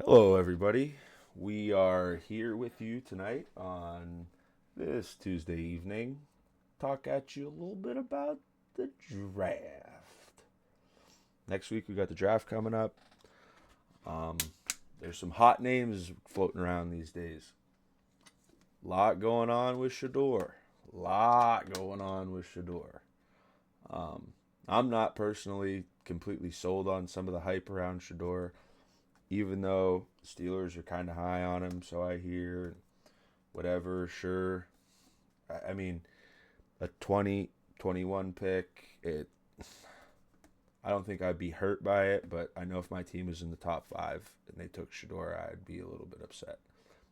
Hello, everybody. We are here with you tonight on this Tuesday evening. Talk at you a little bit about the draft. Next week, we got the draft coming up. Um, there's some hot names floating around these days. Lot going on with Shedeur. Lot going on with Shedeur. Um, I'm not personally completely sold on some of the hype around Shedeur, even though Steelers are kind of high on him, so I hear. Whatever, sure. I mean, a 2021 pick, I don't think I'd be hurt by it, but I know if my team was in the top five and they took Shedeur, I'd be a little bit upset.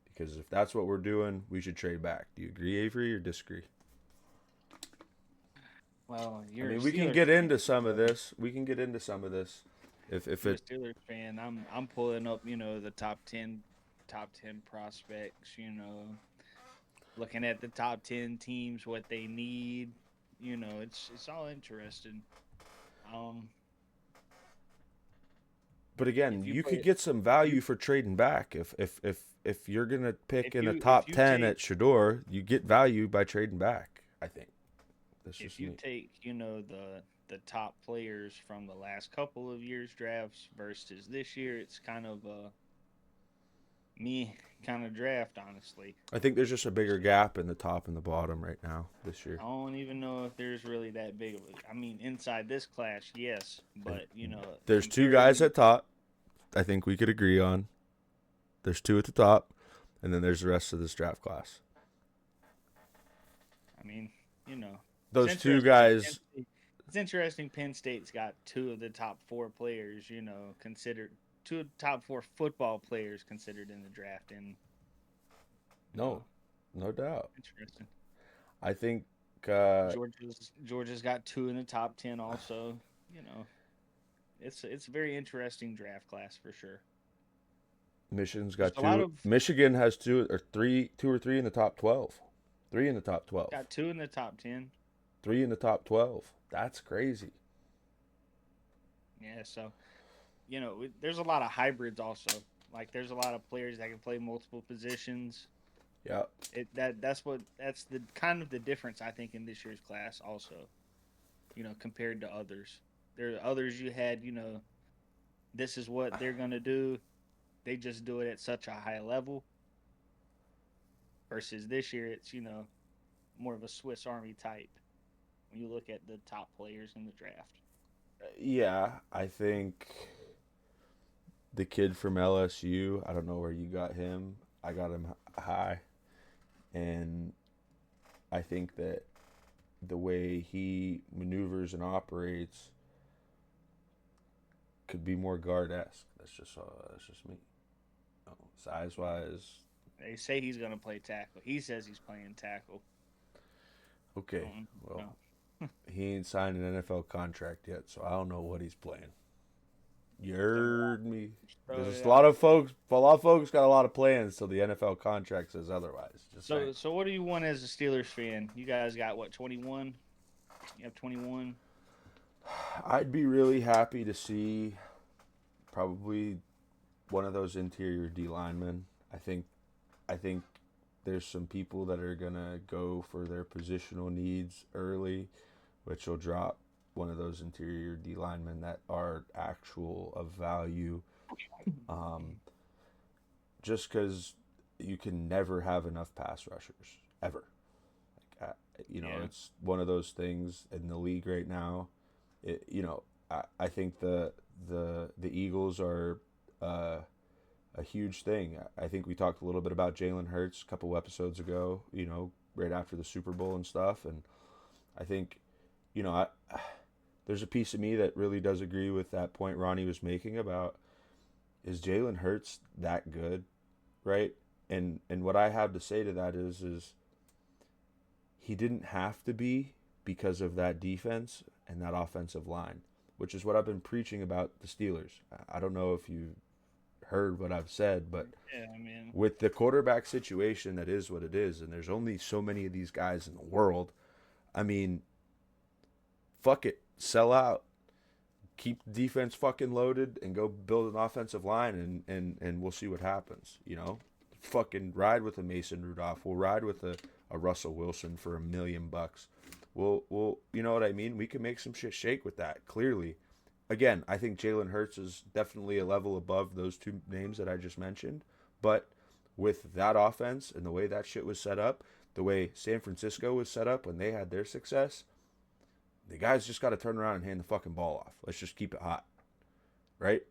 Because if that's what we're doing, we should trade back. Do you agree, Avery, or disagree? Well, I you're a mean, we can Steelers get fan, into some of so this. We can get into some of this. If you're a it Steelers fan. I'm pulling up, the top ten prospects. Looking at the top 10 teams, what they need. It's all interesting. Um, But again, if you you could put get some if you value for trading back. If you're gonna pick if in the you if top you 10 take at Shador, you get value by trading back. I think that's if just you me. take the top players from the last couple of years drafts versus this year, it's kind of a me kind of draft, honestly. I think there's just a bigger gap in the top and the bottom right now this year. I don't even know if there's really that big of a. I mean, inside this class, yes, but There's two guys comparatively, at top. I think we could agree on. There's two at the top, and then there's the rest of this draft class. I mean, you know, it's Those two interesting. guys. It's interesting. Penn State's got two of the top four players, considered two of the top four football players considered in the draft, and you know, No, no doubt. interesting. I think uh, Georgia's got two in the top 10 also. You know, it's a very interesting draft class for sure. Michigan's There's got a lot two. of Michigan has two or three in the top 12. Three in the top 12. got two in the top 10. Three in the top 12. That's crazy. Yeah, so there's a lot of hybrids also. Like there's a lot of players that can play multiple positions. Yeah. That's the kind of the difference I think in this year's class also. Compared to others. There are others you had, this is what they're gonna do. They just do it at such a high level. Versus this year, it's more of a Swiss Army type when you look at the top players in the draft. Yeah, I think the kid from LSU, I don't know where you got him. I got him high. And I think that the way he maneuvers and operates could be more guard esque. That's just me. Oh, size wise, They say he's gonna play tackle. He says he's playing tackle. I okay. don't Well, know. he ain't signed an NFL contract yet, so I don't know what he's playing. You So heard me. just throw There's it a out lot of there. folks. A lot of folks got a lot of plans till the NFL contract says otherwise. Just saying. So what do you want as a Steelers fan? You guys got what, 21? You have 21. I'd be really happy to see probably one of those interior D linemen. I think there's some people that are gonna go for their positional needs early, which will drop one of those interior D linemen that are actual of value. Um, just because you can never have enough pass rushers ever. Yeah. It's one of those things in the league right now. I think the Eagles are uh, a huge thing. I think we talked a little bit about Jalen Hurts a couple episodes ago. Right after the Super Bowl and stuff, and I think you know there's a piece of me that really does agree with that point Ronnie was making about is Jalen Hurts that good, right? And what I have to say to that is he didn't have to be because of that defense and that offensive line, which is what I've been preaching about the Steelers. I don't know if you heard what I've said, but Yeah, I mean, with the quarterback situation that is what it is, and there's only so many of these guys in the world. I mean, fuck it, sell out, keep the defense fucking loaded and go build an offensive line, and we'll see what happens. Fucking ride with a Mason Rudolph. We'll ride with a Russell Wilson for $1 million. We'll you know what I mean? We can make some shit shake with that. Clearly, again, I think Jalen Hurts is definitely a level above those two names that I just mentioned. But with that offense and the way that shit was set up, the way San Francisco was set up when they had their success, the guys just got to turn around and hand the fucking ball off. Let's just keep it hot, right?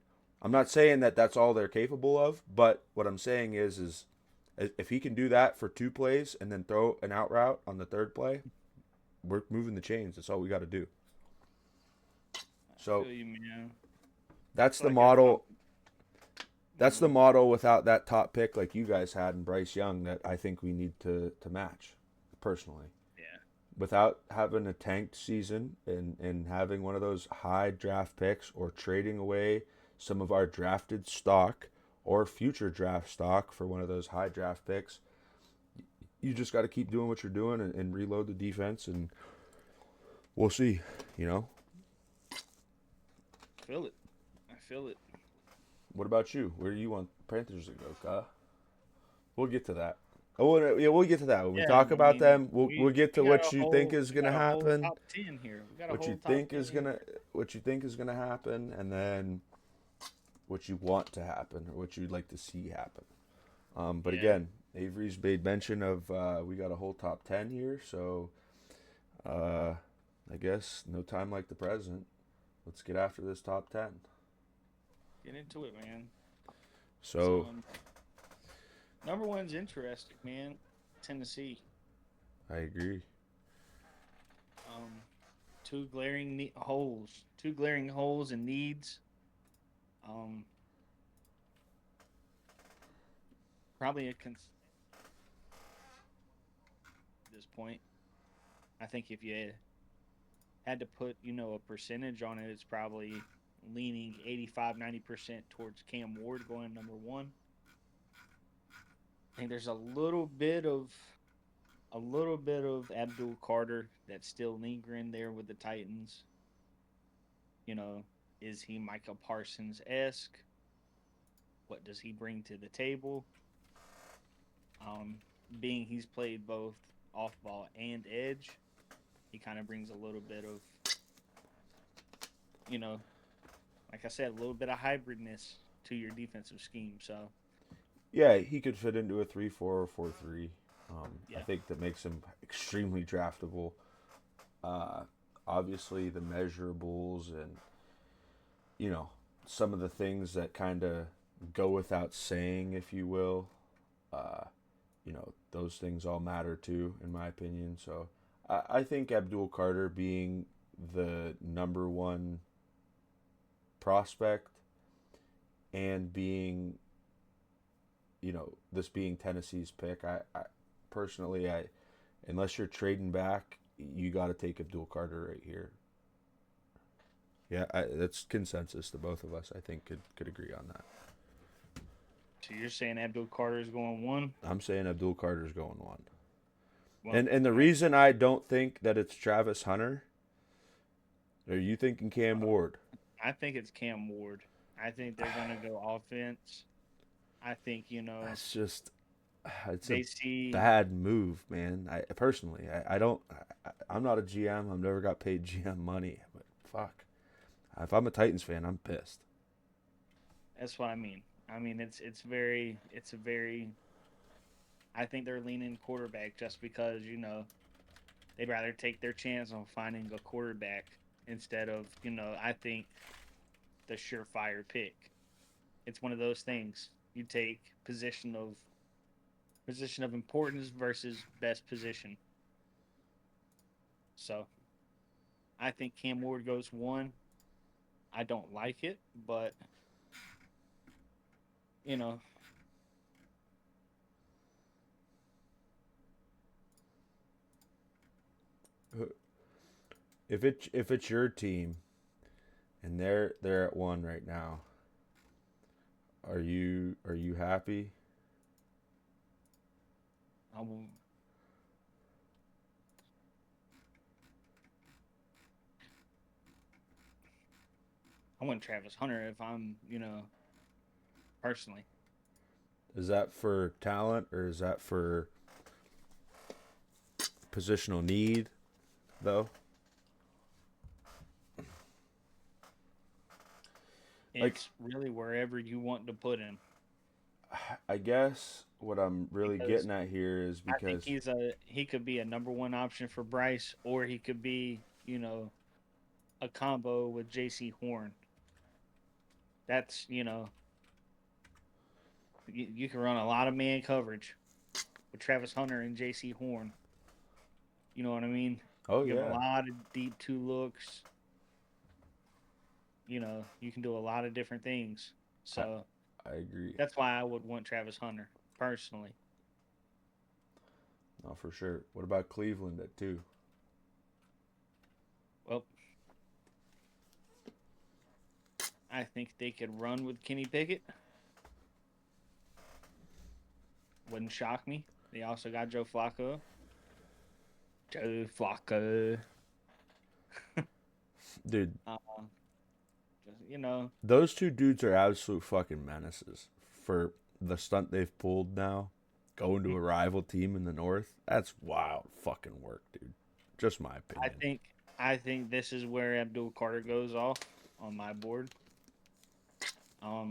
I'm not saying that that's all they're capable of, but what I'm saying is if he can do that for 2 plays and then throw an out route on the 3rd play, we're moving the chains. That's all we got to do. So that's the model. That's the model without that top pick like you guys had in Bryce Young that I think we need to match, personally. Yeah. Without having a tanked season and having one of those high draft picks or trading away some of our drafted stock or future draft stock for one of those high draft picks, you just got to keep doing what you're doing and reload the defense, and we'll see, I feel it. What about you? Where do you want Panthers to go, Kyle? We'll get to that. Oh, yeah, we'll get to that. When we talk about them, we'll get to what you think is going to happen. Top 10 here. We got what you think is gonna happen, and then what you want to happen or what you'd like to see happen. But again, Avery's made mention of we got a whole top 10 here, so I guess no time like the present. Let's get after this top 10. Get into it, man. So number 1's interesting, man. Tennessee. I agree. 2 glaring holes. 2 glaring holes and needs. Probably at this point. I think if you had to put, a percentage on it, it's probably leaning 85-90% towards Cam Ward going number 1. I think there's a little bit of Abdul Carter that's still lingering there with the Titans. Is he Micah Parsons-esque? What does he bring to the table? Being he's played both off ball and edge, he kind of brings a little bit of, like I said, a little bit of hybridness to your defensive scheme. So, yeah, he could fit into a 3-4 or 4-3. I think that makes him extremely draftable. Obviously, the measurables and some of the things that kind of go without saying, if you will. Those things all matter too, in my opinion. So, I think Abdul Carter being the number 1 prospect and being, this being Tennessee's pick, I personally, unless you're trading back, you got to take Abdul Carter right here. Yeah, that's consensus to both of us. I think could agree on that. So you're saying Abdul Carter is going 1? I'm saying Abdul Carter is going 1. And the reason I don't think that it's Travis Hunter, are you thinking Cam Ward? I think it's Cam Ward. I think they're going to go offense. I think, It's just, it's a bad move, man. I'm not a GM. I've never got paid GM money, but fuck. If I'm a Titans fan, I'm pissed. That's what I mean. It's very. I think they're leaning quarterback just because they'd rather take their chance on finding a quarterback instead of I think the surefire pick. It's one of those things. You take position of importance versus best position. So I think Cam Ward goes 1. I don't like it, but If it's your team and they're at 1 right now, are you happy? I want Travis Hunter if I'm, personally. Is that for talent or is that for positional need, though? Like, It's really wherever you want to put him I guess what I'm really because getting at here is I think because he could be a number one option for Bryce, or he could be, a combo with J.C. Horn. That's, you can run a lot of man coverage with Travis Hunter and J.C. Horn. You know what I mean? oh You have a yeah, lot of deep two looks. You can do a lot of different things. I So I agree. that's why I would want Travis Hunter personally. No, for sure. What about Cleveland at two? Well, I think they could run with Kenny Pickett. Wouldn't shock me. They also got Joe Flacco. Joe Flacco. Dude, Uh, just. those two dudes are absolute fucking menaces for the stunt they've pulled now. Going to a rival team in the North, that's wild fucking work, dude. Just my I opinion. think I think this is where Abdul Carter goes off on my board. Um,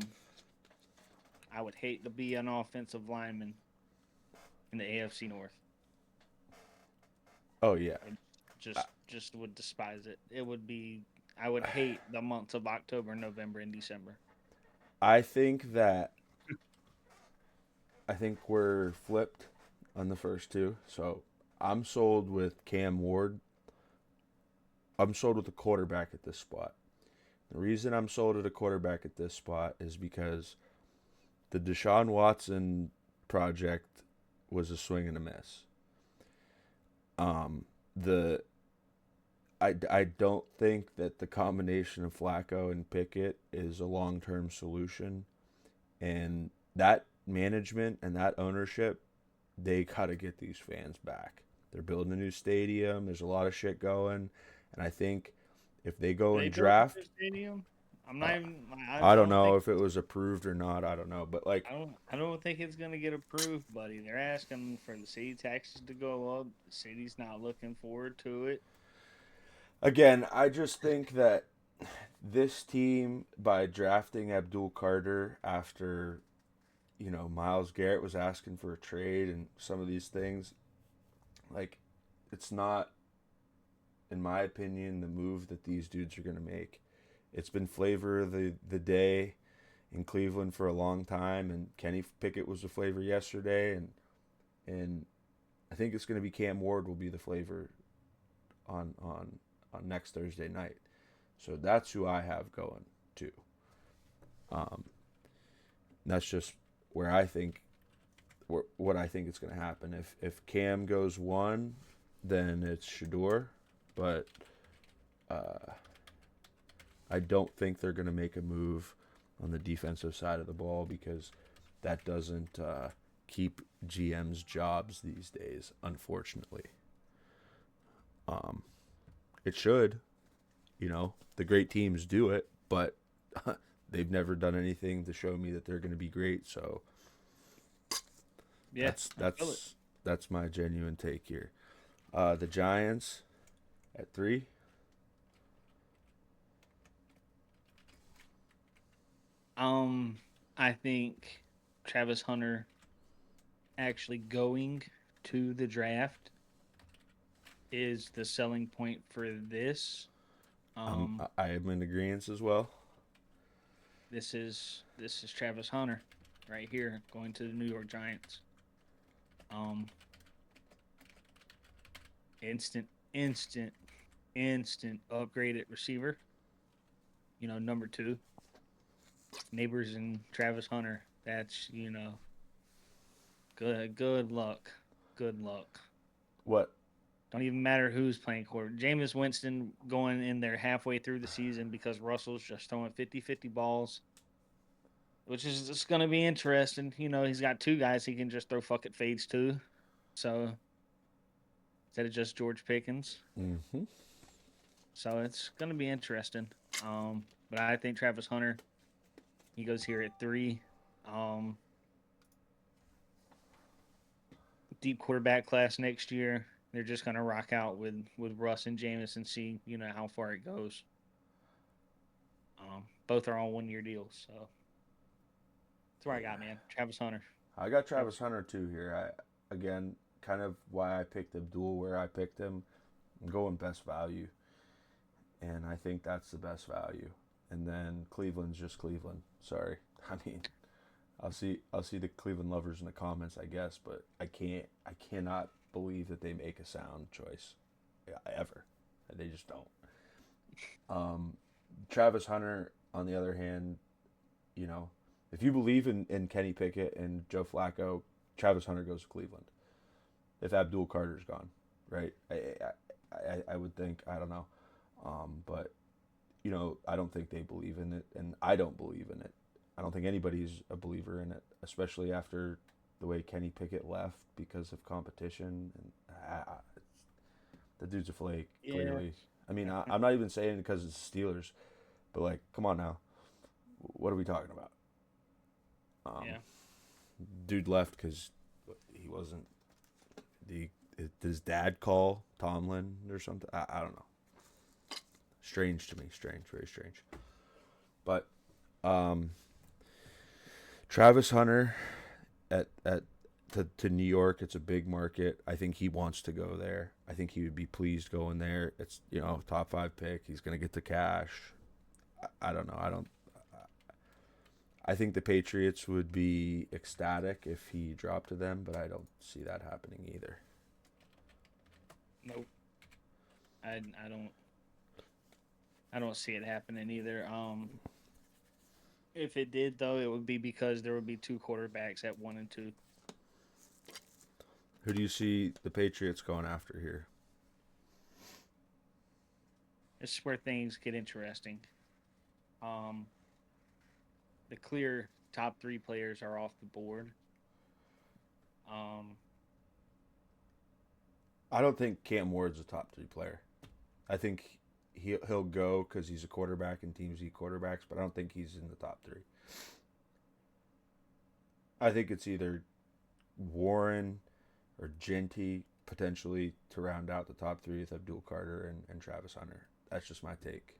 I would hate to be an offensive lineman in the AFC North. Oh yeah, I I, just would despise it. It would be I would hate the months of October, November, and December. I think that I think we're flipped on the first two. So I'm sold with Cam Ward. I'm sold with the quarterback at this spot. The reason I'm sold at a quarterback at this spot is because the Deshaun Watson project was a swing and a miss. The I don't think that the combination of Flacco and Pickett is a long term solution, and that management and that ownership, they gotta get these fans back. They're building a new stadium. There's a lot of shit going, and I think if they go Are they and building a draft, new stadium? I'm uh, not even. I I don't don't know think. if it was approved or not. I don't know, but like I don't think it's gonna get approved, buddy. They're asking for the city taxes to go up. The city's not looking forward to it. again, I just think that this team by drafting Abdul Carter after Miles Garrett was asking for a trade and some of these things, like it's not, in my opinion, the move that these dudes are gonna make. It's been flavor of the day in Cleveland for a long time, and Kenny Pickett was the flavor yesterday, and I think it's gonna be Cam Ward will be the flavor on next Thursday night. So that's who I have going to. Um, that's just where I think what I think is going to happen. If Cam goes one, then it's Shedeur, but uh, I don't think they're going to make a move on the defensive side of the ball because that doesn't keep GM's jobs these days, unfortunately. Um, it should, the great teams do it, but they've never done anything to show me that they're going to be great. So Yeah, that's I feel it. that's that's my genuine take here. The Giants at three. Um, I think Travis Hunter actually going to the draft is the selling point for this. Um, I am in agreement as well. this is Travis Hunter right here going to the New York Giants. Um, instant, instant, instant upgraded receiver. Number two, Neighbors and Travis Hunter. That's good luck, good luck. What? Don't even matter who's playing quarter. Jameis Winston going in there halfway through the season because Russell's just throwing 50-50 balls, which is just going to be interesting. He's got two guys he can just throw fuck it fades to. So instead of just George Pickens. Mm-hmm. So it's going to be interesting. Um, but I think Travis Hunter, he goes here at 3. Um, Deep quarterback class next year. They're just gonna rock out with Russ and Jameis and see how far it goes. Both are on 1 year deals, so that's where I Yeah. got, man. Travis Hunter. I got Travis. Travis Hunter too here. Again, kind of why I picked Abdul where I picked him. I'm going best value, and I think that's the best value. And then Cleveland's just Cleveland. Sorry, I mean, I'll see the Cleveland lovers in the comments, I guess, but I cannot believe that they make a sound choice, ever. They just don't. Um, Travis Hunter, on the other hand, you know, if you believe in Kenny Pickett and Joe Flacco, Travis Hunter goes to Cleveland. If Abdul Carter's gone, right? I would think, I don't know, but I don't think they believe in it, and I don't believe in it. I don't think anybody's a believer in it, especially after the way Kenny Pickett left because of competition. And the dude's a flake, Yeah. clearly. I mean, I'm not even saying it because it's Steelers, but like, come on now, what are we talking about? Um, Yeah. Dude left because he wasn't the. Did his dad call Tomlin or something? I don't know. Strange to me. Strange, very strange. But um, Travis Hunter at to New York, it's a big market. I think he wants to go there. I think he would be pleased going there. It's top 5 pick. He's gonna get the cash. I don't know. I think the Patriots would be ecstatic if he dropped to them, but I don't see that happening either. Nope. I I don't I don't see it happening either. If it did though, it would be because there would be two quarterbacks at 1 and 2. Who do you see the Patriots going after here? This is where things get interesting. Um, the clear top 3 players are off the board. Um, I don't think Cam Ward's a top 3 player. I think he'll go because he's a quarterback and teams need quarterbacks, but I don't think he's in the top 3. I think it's either Warren or Genty potentially to round out the top 3 with Abdul Carter and Travis Hunter. That's just my take.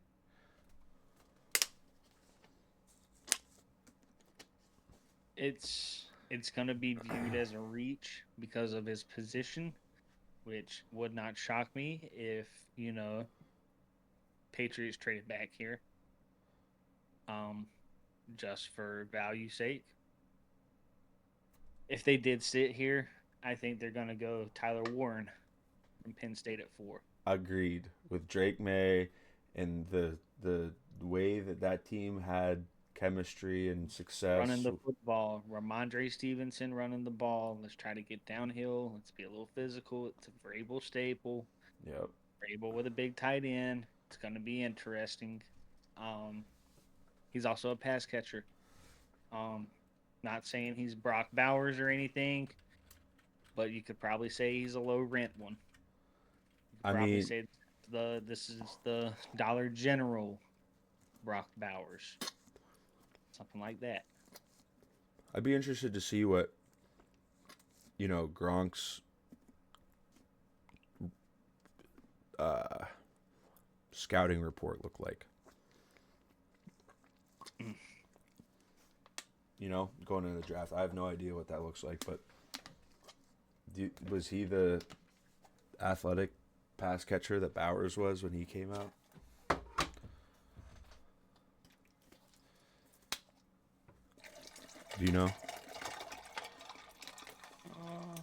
it's gonna be viewed as a reach because of his position, which would not shock me if you know Patriots traded back here, um, just for value sake. If they did sit here, I think they're gonna go Tyler Warren from Penn State at 4. Agreed with Drake May and the way that team had chemistry and Running success. the football, Ramondre Stevenson running the ball. Let's try to get downhill. Let's be a little physical. It's a Vrabel staple. Yep. Vrabel with a big tight end. It's going to be interesting. Um, he's also a pass catcher. Um, Not saying he's Brock Bowers or anything, but you could probably say he's a low rent one. You could I probably mean, say this is the Dollar General Brock Bowers, something like that. I'd be interested to see what Gronk's uh, scouting report looked like. Going into the draft, I have no idea what that looks like. But was he the athletic pass catcher that Bowers was when he came out? Do you know? Uh,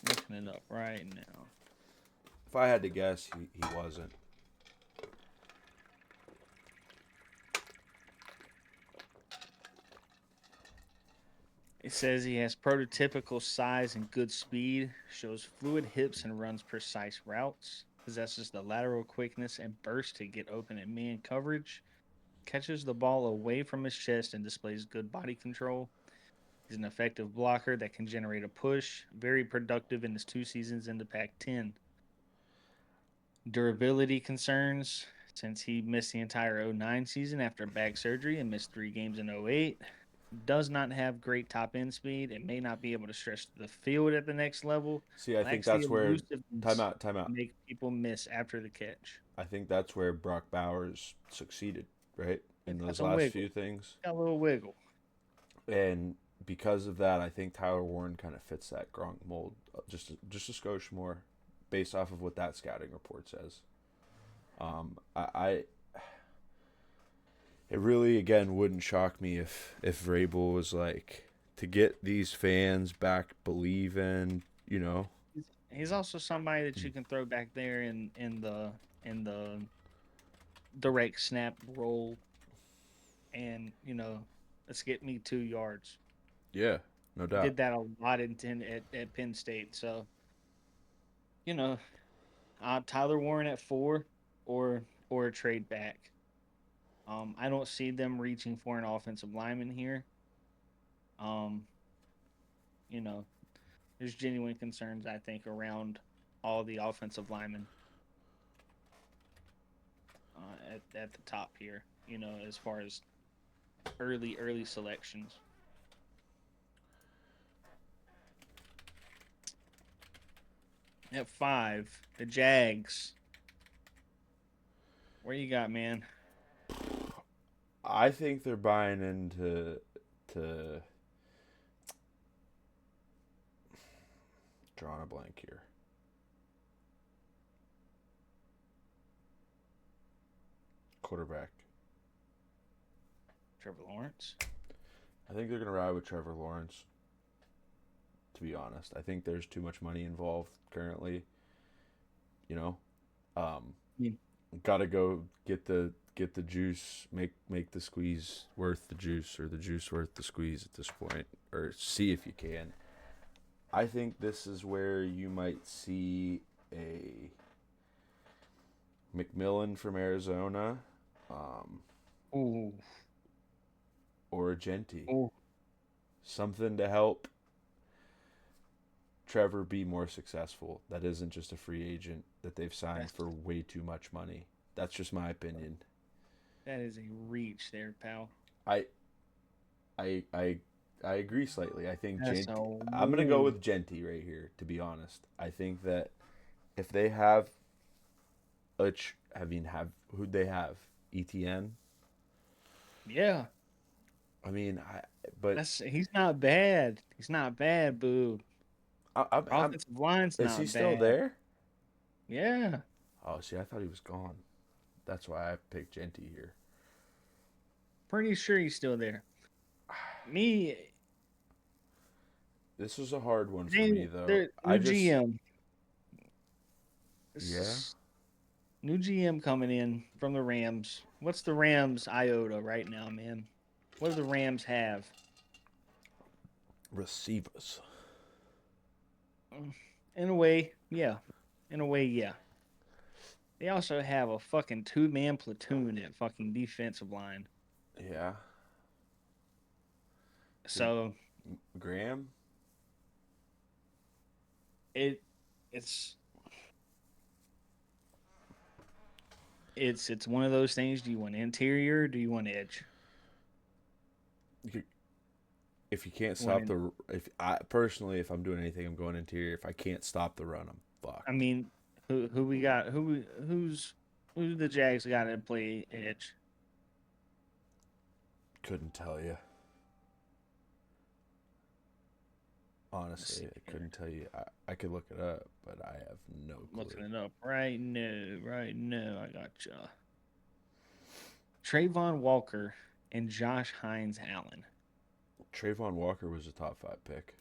Looking it up right now. If I had to guess, he wasn't. It says he has prototypical size and good speed, shows fluid hips and runs precise routes, possesses the lateral quickness and burst to get open in man coverage, catches the ball away from his chest and displays good body control. He's an effective blocker that can generate a push, very productive in his 2 seasons in the Pac 10. Durability concerns. since he missed the entire '09 season after back surgery and missed 3 games in '08. Does not have great top end speed and may not be able to stretch the field at the next level. See, I think Lacks the that's where elusiveness time to out. make people miss after the catch. I think that's where Brock Bowers succeeded, right? In It's got those some last wiggle. few things. Got a little wiggle. And because of that, I think Tyler Warren kind of fits that Gronk mold just a skosh more, based off of what that scouting report says. I it really again wouldn't shock me if Vrabel was like to get these fans back believing, you know. He's also somebody that you can throw back there in the direct snap role, and let's get me 2 yards. Yeah, no He doubt. did that a lot at Penn State. So you know, Tyler Warren at 4, or a trade back. I don't see them reaching for an offensive lineman here. Um, you know, there's genuine concerns I think around all the offensive linemen at the top here. As far as early selections. At 5, the Jags. Where you got, man? I think they're buying into to drawing a blank here. Quarterback. Trevor Lawrence. I think they're gonna ride with Trevor Lawrence. To be honest, I think there's too much money involved currently. You know, Yeah. gotta go get the juice, make the squeeze worth the juice, or the juice worth the squeeze at this point, or see if you can. I think this is where you might see a McMillan from Arizona, um, Ooh. or a Genty. Ooh. Something to help Trevor be more successful. That isn't just a free agent that they've signed That's for way too much money. That's just my opinion. that is a reach there, pal. I I I I agree slightly. I think That's Genty. a I'm gonna go woo. with Genty right here. To be honest, I think that if they have have who'd they have? ETN. Yeah. I mean, but He's not bad. He's not bad, boo. I'm Offensive line's is he not still bad. there? Yeah. Oh, see, I thought he was gone. That's why I picked Genty here. Pretty sure he's still there. Me, This was a hard one for they, me though. they're I new just GM. yeah. New GM coming in from the Rams. What's the Rams iota right now, man? What do the Rams have? Receivers. In a way, yeah. In a way, yeah. They also have a fucking 2-man platoon at fucking defensive line. Yeah. So Graham. it it's it's one of those things. Do you want interior? Or do you want edge? If you can't One stop in, if I personally, if I'm doing anything, I'm going interior. If I can't stop the run, I'm I fucked. mean, who we got? Who's the Jags got to play edge? Couldn't tell you. Let's see Honestly, I here. couldn't tell you. I could look it up, but I have no clue. Looking it up right now. Right now, I got you. Trayvon Walker and Josh Hines Allen. Trayvon Walker was a top 5 pick.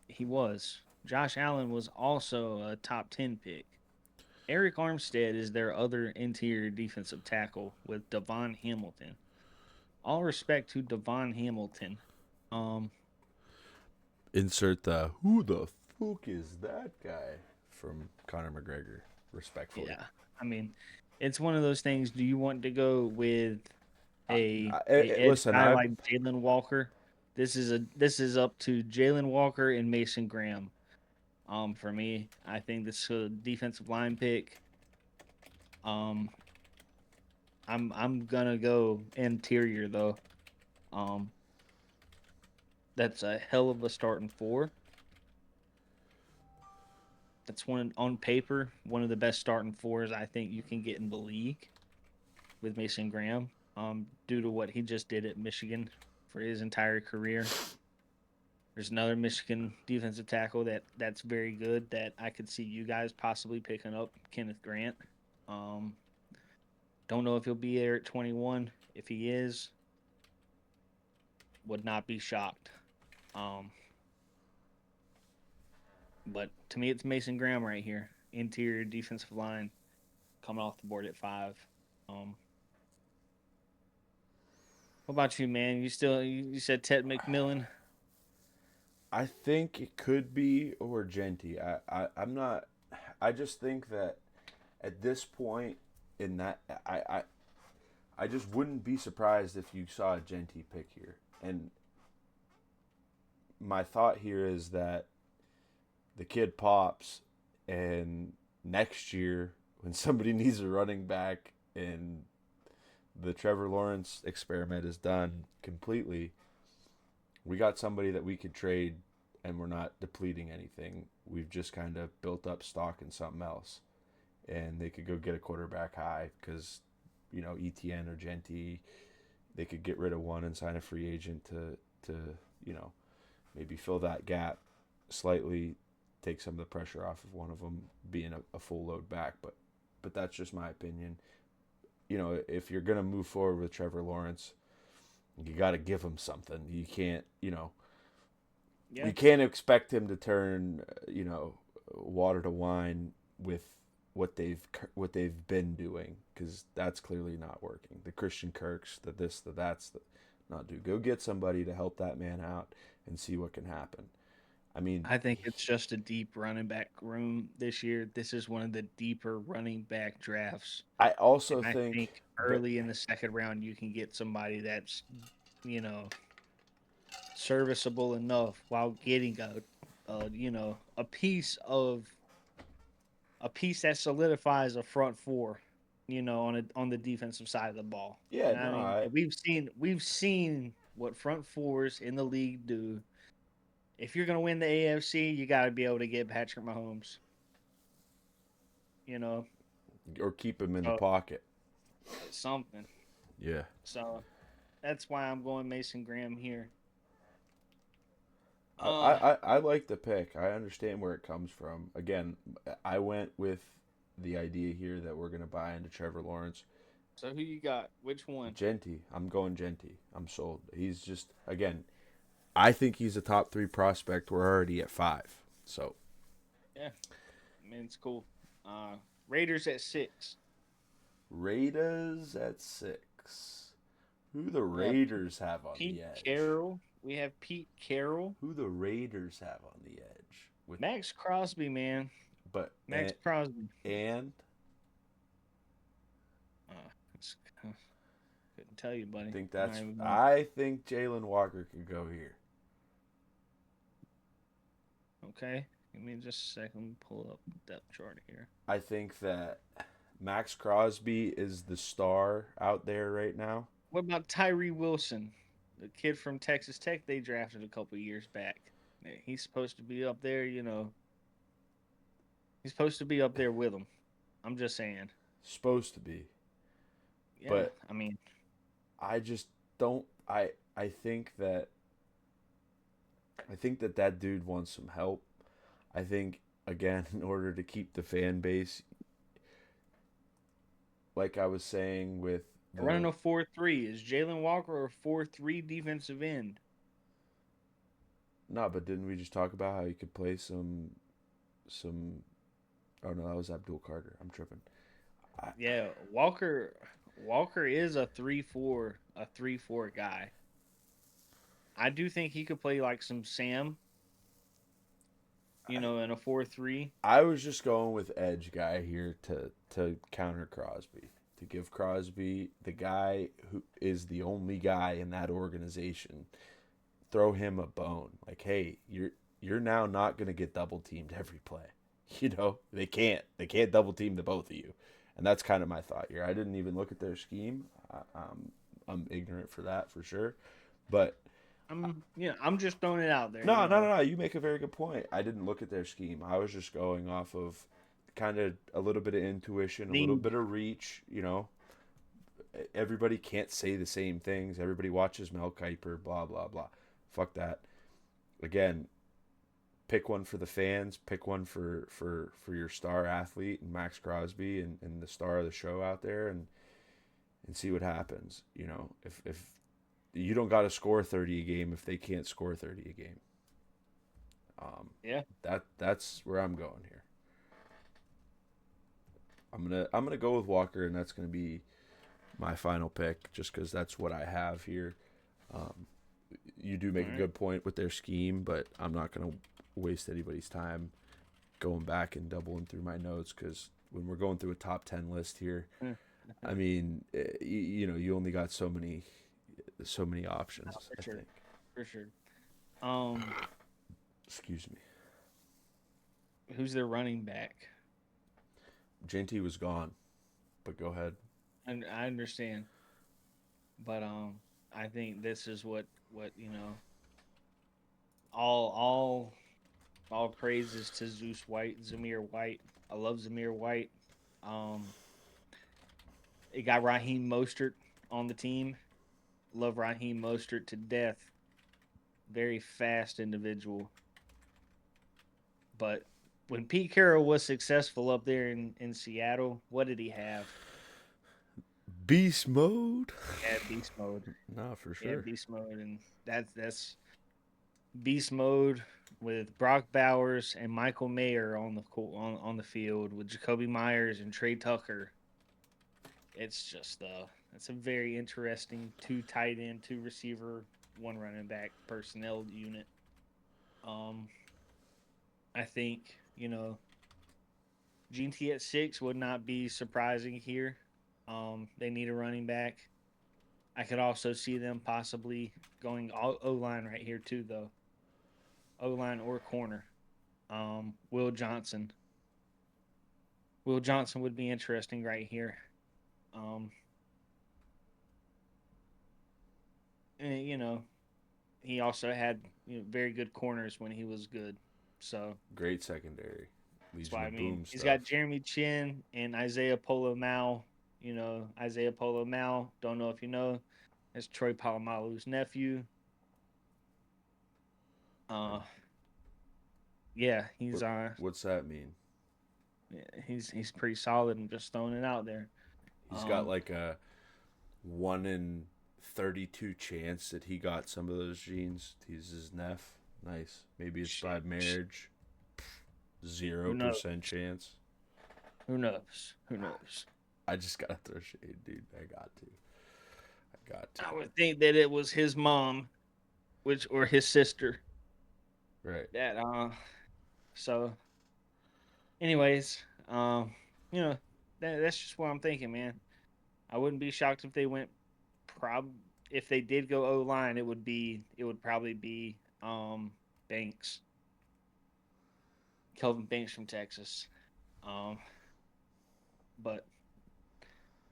He was. Josh Allen was also a top 10 pick. Eric Armstead is their other interior defensive tackle with Devon Hamilton. All respect to Devon Hamilton. Um, Insert the who the fuck is that guy from Conor McGregor, respectfully. yeah. I mean, it's one of those things. Do you want to go with a edge Listen, guy I like Jalen Walker? This is up to Jalen Walker and Mason Graham. For me, I think this is a defensive line pick. Um, I'm gonna go interior though. Um, that's a hell of a starting four. That's one on paper, one of the best starting fours I think you can get in the league with Mason Graham. Due to what he just did at Michigan for his entire career. There's another Michigan defensive tackle that's very good that I could see you guys possibly picking up, Kenneth Grant. Um, don't know if he'll be there at 21. If he is, would not be shocked. Um, but to me, it's Mason Graham right here, interior defensive line, coming off the board at 5. Um, what about you, man? You said Ted McMillan. I think it could be or Genty. I'm not. I just think that at this point in that, I just wouldn't be surprised if you saw a Genty pick here. And my thought here is that the kid pops, and next year when somebody needs a running back and the Trevor Lawrence experiment is done completely, we got somebody that we could trade, and we're not depleting anything. We've just kind of built up stock in something else, and they could go get a quarterback high because, ETN or Genty, they could get rid of one and sign a free agent to you know maybe fill that gap slightly, take some of the pressure off of one of them being a full load back. But that's just my opinion. If you're gonna move forward with Trevor Lawrence, you got to give him something. You can't, Yeah, you can't expect him to turn, water to wine with what they've been doing, because that's clearly not working. The Christian Kirks, the this, the that's, the not do. Go get somebody to help that man out and see what can happen. I mean, I think it's just a deep running back room this year. This is one of the deeper running back drafts. I And also I think think that early in the second round, you can get somebody that's, you know, serviceable enough while getting a a piece that solidifies a front four, on the defensive side of the ball. yeah, And I no, mean, we've seen what front fours in the league do. If you're gonna win the AFC, you got to be able to get Patrick Mahomes. You know, or keep him in the so pocket. something. Yeah. So that's why I'm going Mason Graham here. I, Uh, I, I like the pick. I understand where it comes from. Again, I went with the idea here that we're going to buy into Trevor Lawrence. so who you got? Which one? Genty. I'm going Genty. I'm sold. He's just, again, I think he's a top 3 prospect. We're already at 5. So, Yeah, I mean it's cool. Uh, Raiders at 6. Raiders at 6. Who the We have Raiders have on Pete the edge? Carroll. We have Pete Carroll. Who the Raiders have on the edge? With Max Crosby, man. but Max Crosby. and Uh, couldn't tell you, I buddy. think I'm not that's even going. I think Jalen Walker could go here. Okay. Give me just a second. Let me pull up the depth chart here. I think that Max Crosby is the star out there right now. What about Tyree Wilson, the kid from Texas Tech they drafted a couple years back? He's supposed to be up there, He's supposed to be up there with them. I'm just saying. Supposed to be. Yeah, But I mean, I just don't I think that that dude wants some help. I think, again, in order to keep the fan base, like I was saying with running the a 4-3 is Jalen Walker a 4-3 defensive end? no, but didn't we just talk about how you could play some oh no, that was Abdul Carter. I'm tripping. I, Yeah, Walker is a 3-4 guy. I do think he could play like some Sam, in a 4-3. I was just going with edge guy here to counter Crosby, to give Crosby, the guy who is the only guy in that organization, throw him a bone. Like, hey, you're now not going to get double teamed every play. They can't double team the both of you. And that's kind of my thought here. I didn't even look at their scheme. I'm ignorant for that for sure. But I'm just throwing it out there. no. You make a very good point. I didn't look at their scheme. I was just going off of kind of a little bit of intuition, a little Need. bit of reach. Everybody can't say the same things. Everybody watches Mel Kiper, blah blah blah. Fuck that. Again, pick one for the fans. Pick one for your star athlete and Max Crosby and the star of the show out there, and see what happens. If you don't got to score 30 a game if they can't score 30 a game. Yeah. That's where I'm going here. I'm gonna go with Walker, and that's gonna be my final pick, just because that's what I have here. You do make a good point with their scheme, but I'm not gonna waste anybody's time going back and doubling through my notes, because when we're going through a top 10 list here, I mean, you only got so many options. For sure. I think. For sure. Excuse me. Who's their running back? JT was gone, but go ahead. And I understand, but I think this is what all praises to Zamir White. I love Zamir White. It got Raheem Mostert on the team. Love Raheem Mostert to death. Very fast individual. But when Pete Carroll was successful up there in Seattle, what did he have? Beast mode. Yeah, beast mode. No, for sure. Yeah, beast mode, and that's beast mode with Brock Bowers and Michael Mayer on the field with Jacoby Myers and Trey Tucker. It's just it's a very interesting 2 tight end, 2 receiver, 1 running back personnel unit. I think GT at 6 would not be surprising here. They need a running back. I could also see them possibly going O-line right here too, though. O-line or corner. Will Johnson. Will Johnson would be interesting right here. And, he also had very good corners when he was good. So great secondary. That's why he's got Jeremy Chin and Isaiah Polamalu. Isaiah Polamalu. Don't know if you know. That's Troy Polamalu's nephew. Yeah, he's What's that mean? Yeah, he's pretty solid. And just throwing it out there. He's got like a 1 in 32 chance that he got some of those genes. He's his nephew. Nice. Maybe it's by marriage. 0% chance. Who knows? I just gotta throw shade, dude. I got to. I would think that it was his mom, or his sister. Right. That So, anyways, that's just what I'm thinking, man. I wouldn't be shocked if they went. If they did go O-line, it would probably be Banks. Kelvin Banks from Texas. But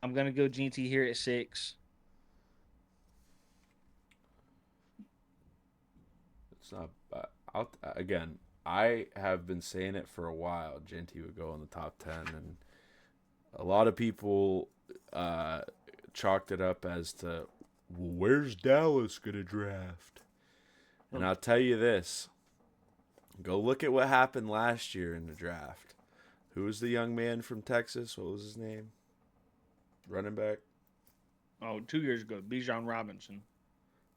I'm gonna go GT here at 6. It's not. Again, I have been saying it for a while. Genty would go in the top 10, and a lot of people chalked it up as to, well, where's Dallas gonna draft? And I'll tell you this. Go look at what happened last year in the draft. Who was the young man from Texas? What was his name? Running back? Oh, 2 years ago, Bijan Robinson.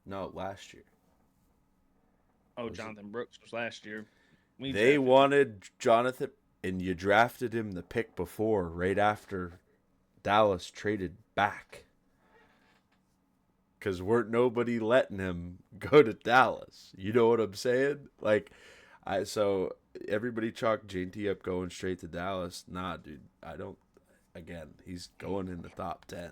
No, last year. Oh, Jonathan Brooks was last year. They wanted Jonathan, and you drafted him the pick before, right after Dallas traded back. Because weren't nobody letting him go to Dallas. You know what I'm saying? So everybody chalked JT up going straight to Dallas. Nah, dude, I don't. Again, he's going in the top 10.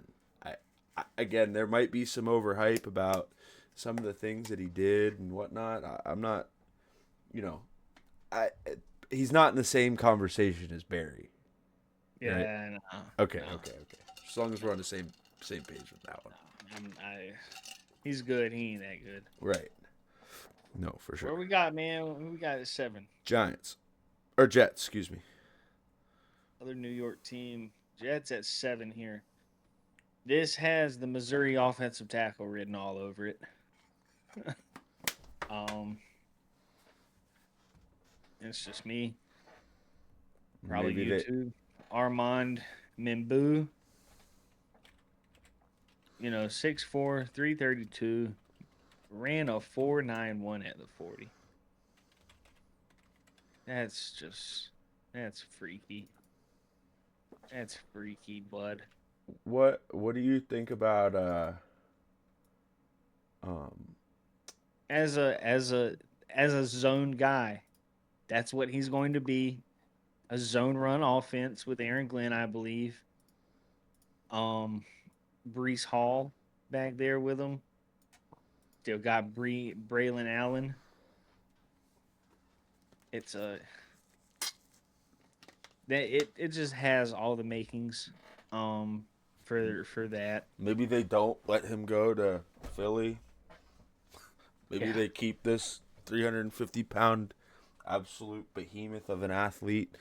Again, there might be some overhype about some of the things that he did and whatnot. I'm not, he's not in the same conversation as Barry. right? Yeah, no, Okay, no, okay. As long as we're on the same page with that one. he's good. He ain't that good. Right. No, for sure. Where we got, man? We got at 7. Giants. Or Jets, excuse me. Other New York team. Jets at 7 here. This has the Missouri offensive tackle written all over it. um, it's just me. Probably Maybe they. YouTube. Armand Mimbu. 6'4", 332. Ran a 4.91 at the 40. That's freaky. That's freaky, bud. What do you think about um As a zone guy, that's what he's going to be. A zone run offense with Aaron Glenn, I believe. Um, Brees Hall back there with him. Still got Braylon Allen. It's a that it just has all the makings for that. maybe they don't let him go to Philly? Maybe Yeah. they keep this 350-pound absolute behemoth of an athlete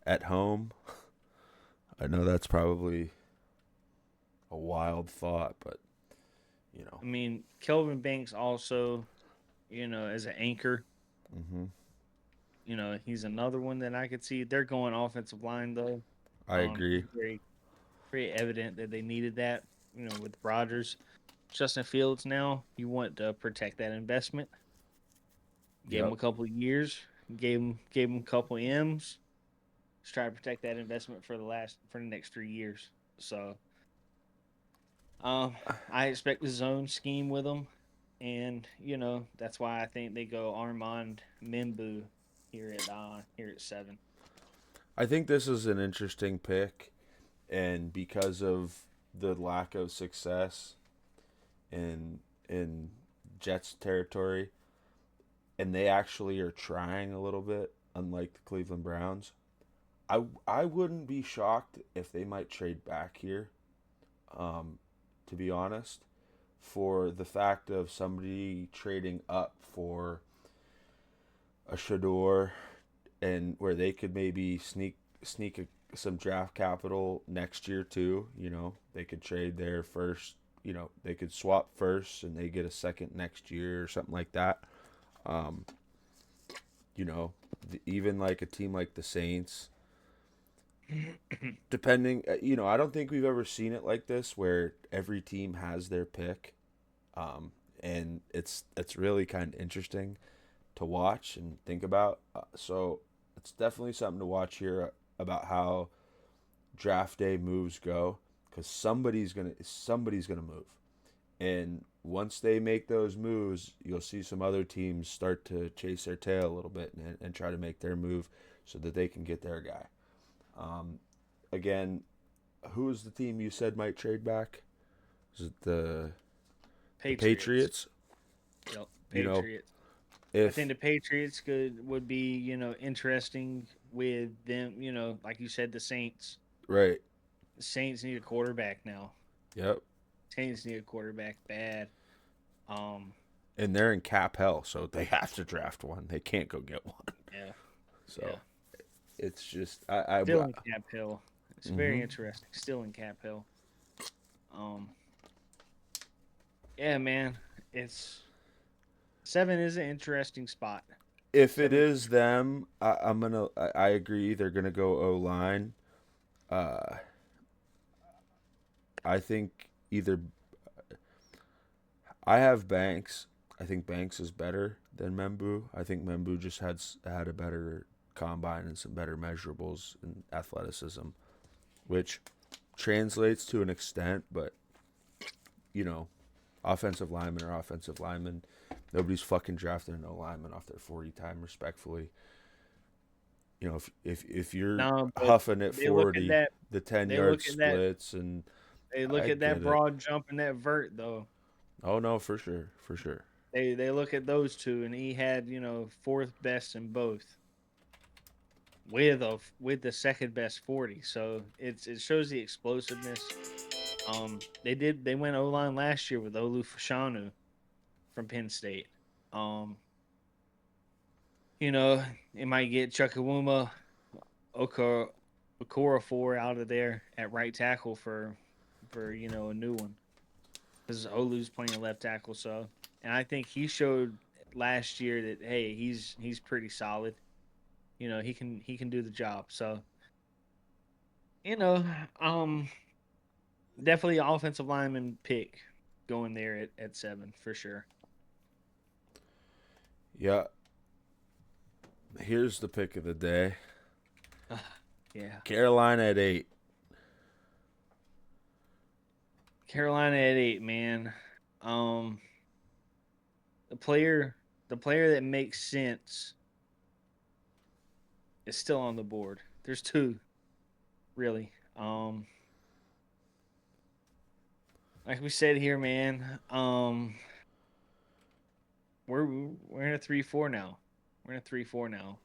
at home. I know that's probably a wild thought, but I mean, Kelvin Banks also, as an anchor, hmm he's another one that I could see. They're going offensive line though. I agree. It's very evident that they needed that. With Rodgers, Justin Fields. Now you want to protect that investment. Gave him Yep. a couple of years. Gave him a couple of M's. Let's try to protect that investment for the next 3 years. So, I expect the zone scheme with them, and that's why I think they go Armand Mimbu here at 7. I think this is an interesting pick, and because of the lack of success in Jets territory, and they actually are trying a little bit, unlike the Cleveland Browns. I wouldn't be shocked if they might trade back here, to be honest, for the fact of somebody trading up for a Shedeur, and where they could maybe some draft capital next year too. They could trade their first. They could swap first and they get a second next year or something like that. Um, even like a team like the Saints, depending, I don't think we've ever seen it like this where every team has their pick, and it's really kind of interesting to watch and think about. So it's definitely something to watch here about how draft day moves go, because somebody's gonna move, and once they make those moves, you'll see some other teams start to chase their tail a little bit and try to make their move so that they can get their guy. Um, Again, who is the team you said might trade back? Is it the Patriots. Patriots? Yep, You know, Patriots. I think if the Patriots would be interesting with them. Like you said, the Saints. right, The Saints need a quarterback now. yep, Saints need a quarterback bad. Um, and they're in cap hell, so they have to draft one. They can't go get one. yeah, yeah. So it's just I Still in Cap Hill. It's very mm-hmm. interesting. Still in Cap Hill. Um, yeah, man. It's 7 is an interesting spot. If it 7. is them, I agree. They're gonna go O line. Uh, I think either I have Banks. I think Banks is better than Membu. I think Membu just had a better combine and some better measurables and athleticism, which translates to an extent, but you know, offensive linemen are offensive linemen. Nobody's fucking drafting an O lineman off their 40 time, respectfully. If you're No, but huffing at they look at 40, that. the 10 They yard look at that. splits, and They look I at that get it. broad jump and that vert though. Oh no, for sure, for sure. They look at those two, and he had fourth best in both. with the second best 40. So it shows the explosiveness. They went O line last year with Olu Fashanu from Penn State. Um, you know, it might get Chukwuma Oka Okorafor out of there at right tackle for a new one because Olu's playing left tackle. So, and I think he showed last year that hey, he's pretty solid. He can do the job. So, you know, um, definitely offensive lineman pick going there at 7 for sure. Yeah. Here's the pick of the day. Yeah, Carolina at 8. Carolina at 8, man. Um, the player the player that makes sense is still on the board. There's two really. Like we said here, man. We're in a 3-4 now. We're in a 3-4 now,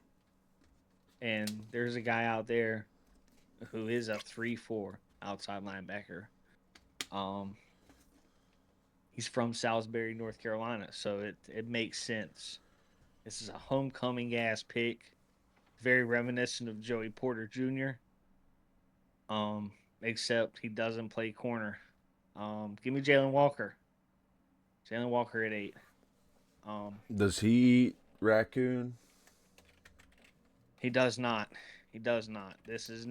and there's a guy out there who is a 3-4 outside linebacker. Um, he's from Salisbury, North Carolina, so it makes sense. This is a homecoming ass pick, very reminiscent of Joey Porter Jr. Except he doesn't play corner. Give me Jalen Walker. Jalen Walker at 8. Um, Does he eat raccoon? he does not. He does not. This is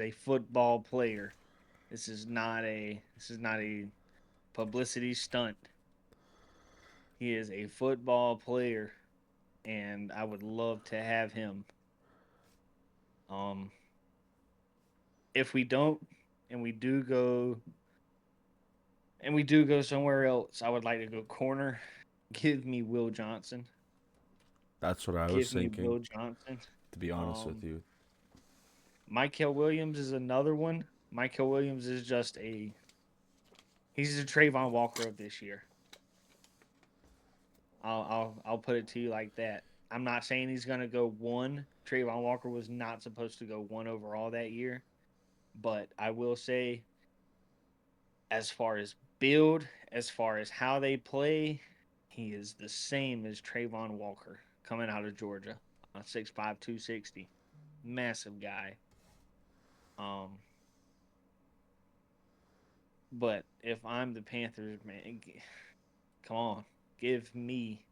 a football player. This is not a publicity stunt. He is a football player, and I would love to have him. Um, if we don't, and we do go, and we do go somewhere else, I would like to go corner. Give me Will Johnson. That's what I was Give me thinking, Will Johnson. to be honest with Um, you. Michael Williams is another one. Michael Williams is just he's the Trayvon Walker of this year. I'll put it to you like that. I'm not saying he's gonna go one. Trayvon Walker was not supposed to go one overall that year, but I will say, as far as build, as far as how they play, he is the same as Trayvon Walker coming out of Georgia, 6'5", 260, massive guy. Um, but if I'm the Panthers, man, come on, give me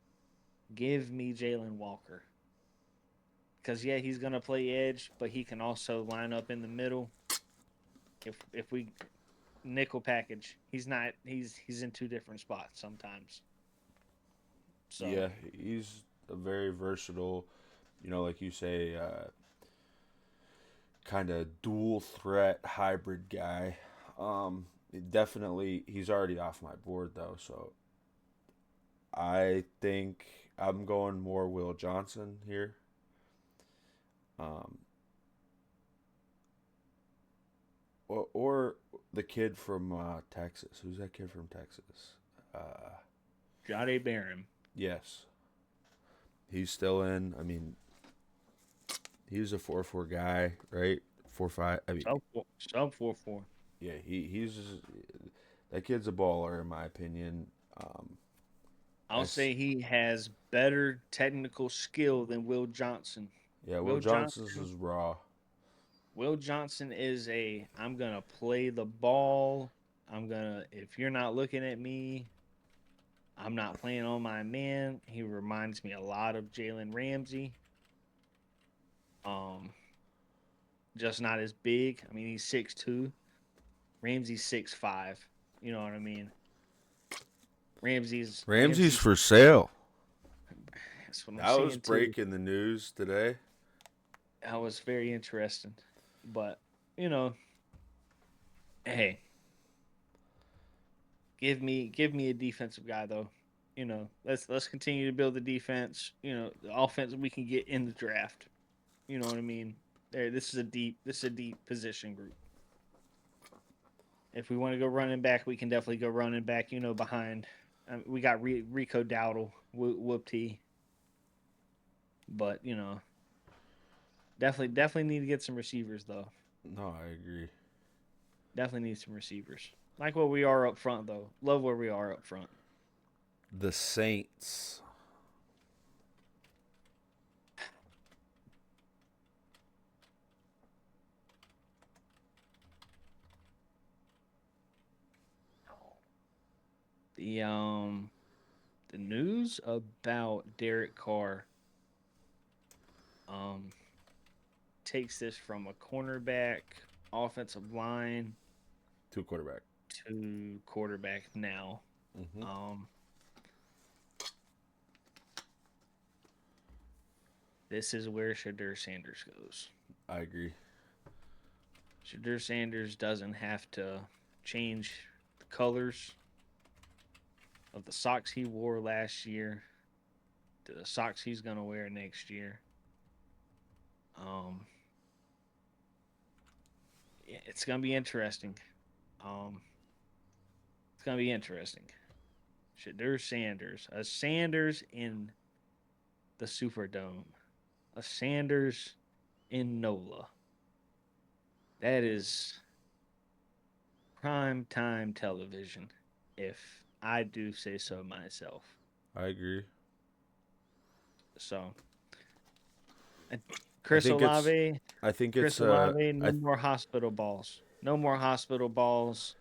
Jalen Walker. Because yeah, he's gonna play edge, but he can also line up in the middle. If we nickel package, he's not. He's in two different spots sometimes. So Yeah, he's a very versatile, like you say, kind of dual threat hybrid guy. Definitely, he's already off my board though, so I think I'm going more Will Johnson here. Um, or the kid from Texas. Who's that kid from Texas? Uh, Jade Barron, yes, he's still in. I mean, he's a 4-4 guy, right? 4-5. I mean, sub 4-4. yeah, he's that kid's a baller in my opinion. Um, I'll as say he has better technical skill than Will Johnson. Yeah, Will Will Johnson's Johnson is raw. Will Johnson is a I'm gonna play the ball. I'm gonna if you're not looking at me, I'm not playing on my man. He reminds me a lot of Jalen Ramsey. Um, just not as big. I mean, he's 6'2". Ramsey's 6'5". You know what I mean? Ramsey's Ramsey's. for sale. That's what I'm That was saying too. breaking the news today. That was very interesting. But you know, hey, give me a defensive guy though. Let's continue to build the defense. The offense we can get in the draft. You know what I mean? This is a deep position group. If we want to go running back, we can definitely go running back. Behind we got Rico Dowdle, whoop t. But Definitely need to get some receivers though. No, I agree. Definitely need some receivers. Like what we are up front though. Love where we are up front. The Saints. The the news about Derek Carr um takes this from a cornerback, offensive line Two quarterback. to quarterback now. Mm-hmm. Um this is where Shedeur Sanders goes. I agree. Shedeur Sanders doesn't have to change the colors of the socks he wore last year to the socks he's gonna wear next year. Um, yeah, it's gonna be interesting. Um, it's gonna be interesting. Shedeur Sanders, a Sanders in the Superdome, a Sanders in NOLA. That is prime time television, if I do say so myself. I agree. So, and I Chris think it's. Olave, I think Chris it's. Olave, no more hospital balls. No more hospital balls.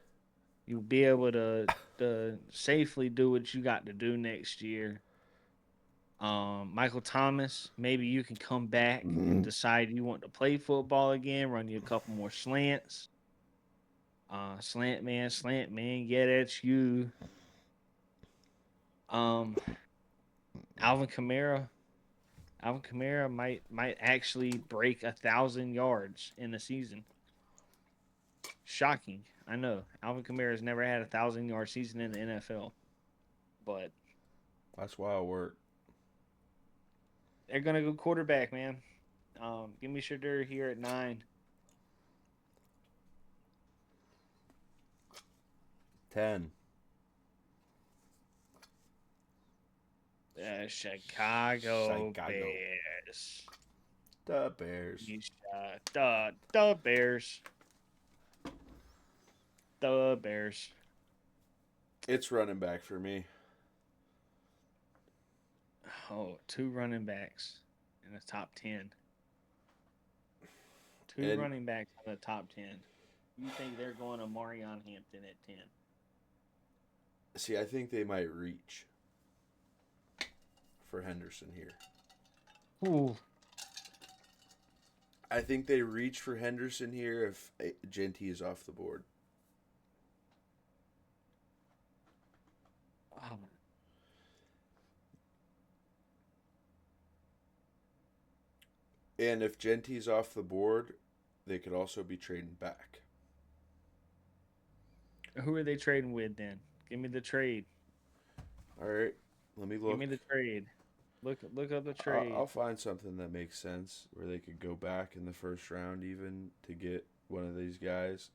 You'll be able to safely do what you got to do next year. Michael Thomas, maybe you can come back and decide you want to play football again, run you a couple more slants. Slant man, yeah, that's you. Um, Alvin Kamara, Alvin Kamara might actually break 1,000 yards in a season. Shocking, I know. Alvin Kamara has never had 1,000 yard season in the NFL, but That's wild work. they're gonna go quarterback, man. Give me Shedeur here at 9. 10. Chicago Chicago. Bears. The Bears. The Bears. The Bears. It's running back for me. Oh, two running backs in the top 10. Two And running backs in the top 10. You think they're going to Marion Hampton at 10? see, I think they might reach for Henderson here. Ooh. I think they reach for Henderson here if Genty is off the board. Oh. And if Genty's off the board, they could also be trading back. Who are they trading with then? Give me the trade. All right, let me Give me look. the trade. Look up the I'll trade. find something that makes sense where they could go back in the first round even to get one of these guys.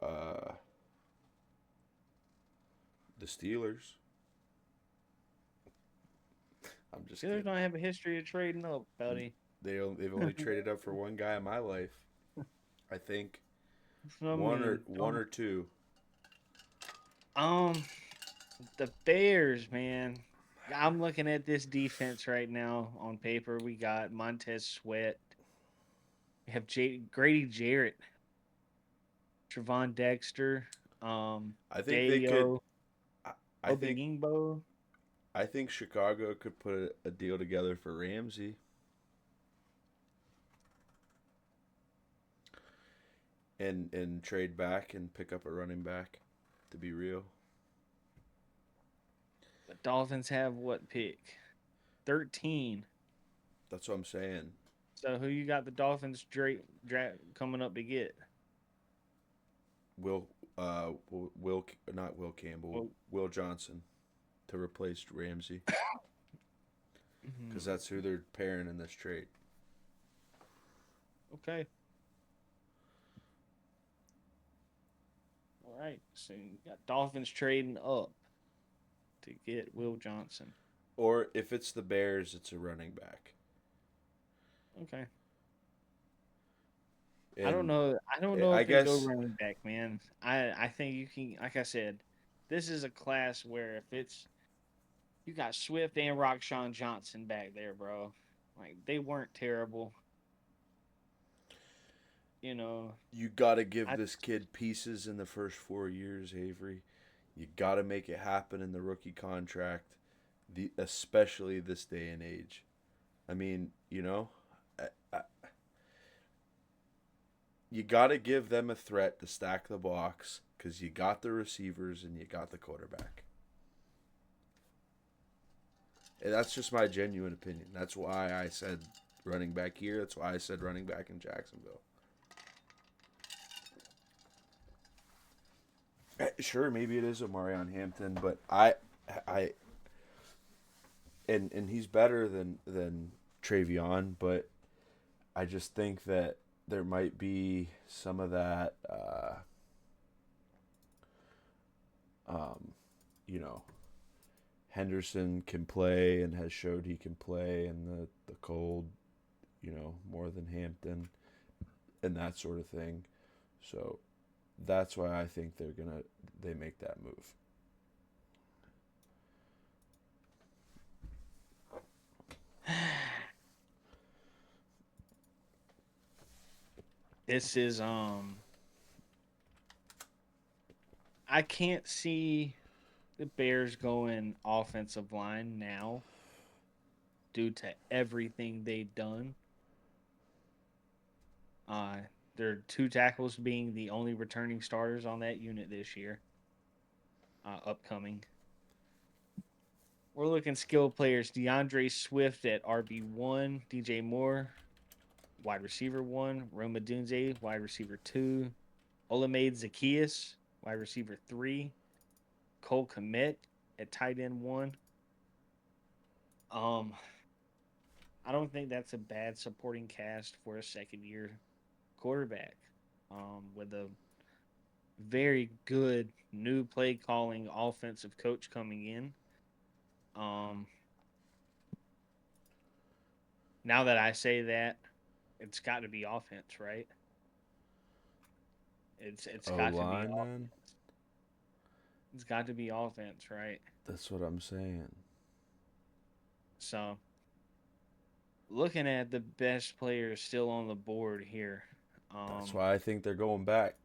Uh, the Steelers. I'm just Steelers kidding. don't have a history of trading up, buddy. They've only traded up for one guy in my life. I think I one or mean, one or two. um, the Bears, man. I'm looking at this defense right now on paper. We got Montez Sweat. We have Grady Jarrett, Trevon Dexter, I think they could. Dayo, I, I think Obigingbo. I think Chicago could put a deal together for Ramsey. And trade back and pick up a running back. To be real, The Dolphins have what pick? 13. that's what I'm saying. So who you got the Dolphins draft coming up to get? Will not Will Campbell, Well, Will Johnson to replace Ramsey because mhm. that's who they're pairing in this trade. Okay. All right. So you got Dolphins trading up to get Will Johnson. Or if it's the Bears, it's a running back. Okay. I don't And know. I don't know I if they go guess running back, man. I think you can. Like I said, this is a class where if it's you got Swift and Rockshawn Johnson back there, bro. Like they weren't terrible. You know, you got to give I this kid pieces in the first 4 years, Avery. You got to make it happen in the rookie contract, especially this day and age. I mean, I, you got to give them a threat to stack the box because you got the receivers and you got the quarterback. And that's just my genuine opinion. That's why I said running back here. That's why I said running back in Jacksonville. Sure, maybe it is a Marion Hampton, but I, and he's better than Travion, but I just think that there might be some of that, um, you know, Henderson can play and has showed he can play in the cold, more than Hampton and that sort of thing. So that's why I think they make that move. this is I can't see the Bears going offensive line now due to everything they've done. Uh, their two tackles being the only returning starters on that unit this year. Upcoming. We're looking skilled players. DeAndre Swift at RB1, DJ Moore, wide receiver 1, Roma Dunze, wide receiver 2, Olamide Zacchaeus, wide receiver 3, Cole Kmet at tight end 1. Um, I don't think that's a bad supporting cast for a second year quarterback. With a very good new play calling offensive coach coming in. Um, now that I say that, it's got to be offense, right? It's O got to be line, man. offense. It's got to be offense, right? That's what I'm saying. So looking at the best players still on the board here. That's Um, why I think they're going back.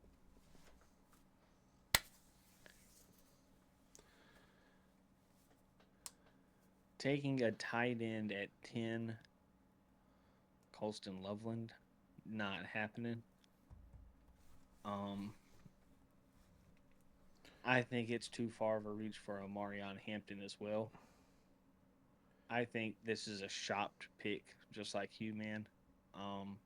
taking a tight end at 10, Colston Loveland, not happening. Um, I think it's too far of a reach for a Marion Hampton as well. I think this is a shopped pick, just like Hugh, man. Um,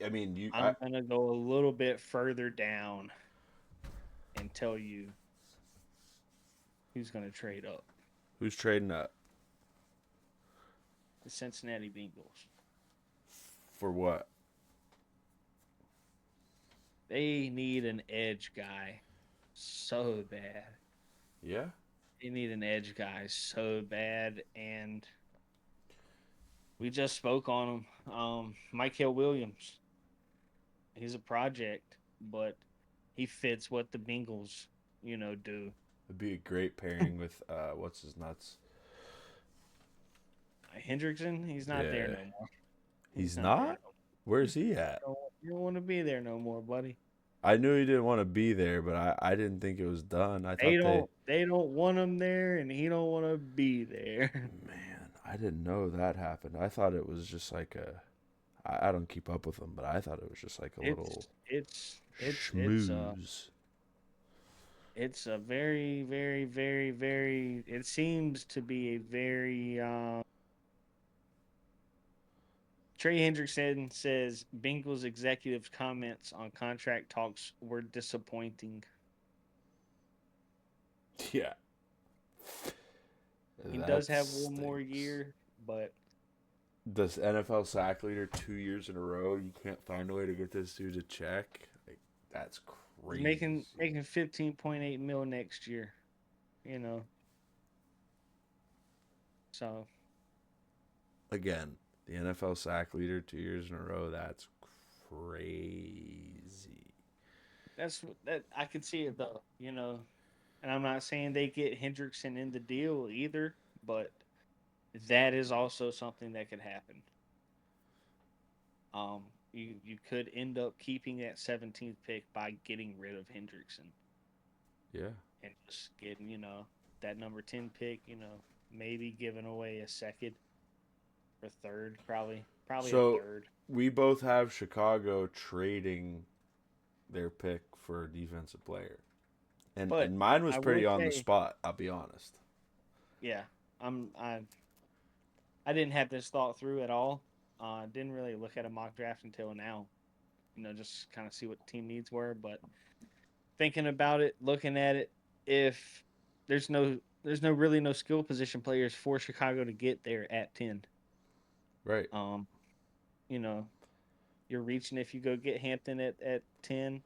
I mean, I'm gonna go a little bit further down and tell you who's gonna trade up. who's trading up The Cincinnati Bengals. for what? They need an edge guy so bad. Yeah. They need an edge guy so bad, and we just spoke on him. Michael Williams. He's a project, but he fits what the Bengals, do. It'd be a great pairing with what's his nuts. Hendrickson, he's not there Yeah. no more. He's He's not there not? no Where's he at? more. You don't want to be there no more, buddy. I knew he didn't want to be there, but I didn't think it was done. I They thought they don't they don't want him there, and he don't want to be there. Man, I didn't know that happened. I thought it was just like I don't keep up with them, but I thought it was just like a little schmooze. It's a very, very, very, very. It seems to be a very. Trey Hendrickson says Bengals executives' comments on contract talks were disappointing. Yeah. He does That have one more stinks. year, but This NFL sack leader 2 years in a row. You can't find a way to get this dude a check. Like that's he's crazy. making 15.8 mil next year. You know, so Again, the NFL sack leader 2 years in a row. That's crazy. That I can see it though, and I'm not saying they get Hendrickson in the deal either, but that is also something that could happen. You could end up keeping that 17th pick by getting rid of Hendrickson Yeah. and just getting, that number 10 pick, maybe giving away a second or third, probably a So third. we both have Chicago trading their pick for a defensive player. But And mine was I will pretty on the say, spot, I'll be honest. yeah, I didn't have this thought through at all. Didn't really look at a mock draft until now. Just kind of see what the team needs were. But thinking about it, looking at it, if there's no really no skill position players for Chicago to get there at 10. Right. Um, you know, you're reaching if you go get Hampton at 10.